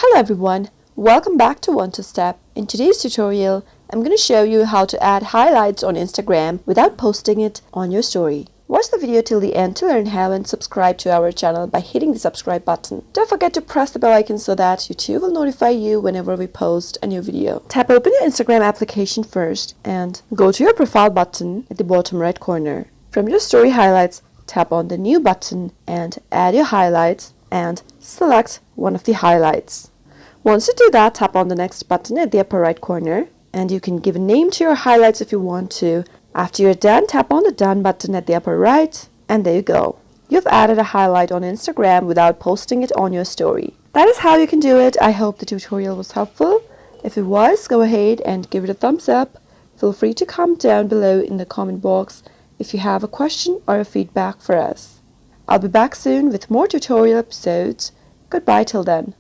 Hello everyone, welcome back to One2Step. In today's tutorial, I'm going to show you how to add highlights on Instagram without posting it on your story. Watch the video till the end to learn how and subscribe to our channel by hitting the subscribe button. Don't forget to press the bell icon so that YouTube will notify you whenever we post a new video. Tap open your Instagram application first and go to your profile button at the bottom right corner. From your story highlights, tap on the new button and add your highlights and select one of the highlights. Once you do that, tap on the next button at the upper right corner and you can give a name to your highlights if you want to. After you're done, tap on the done button at the upper right and there you go. You've added a highlight on Instagram without posting it on your story. That is how you can do it. I hope the tutorial was helpful. If it was, go ahead and give it a thumbs up. Feel free to comment down below in the comment box if you have a question or a feedback for us. I'll be back soon with more tutorial episodes. Goodbye till then.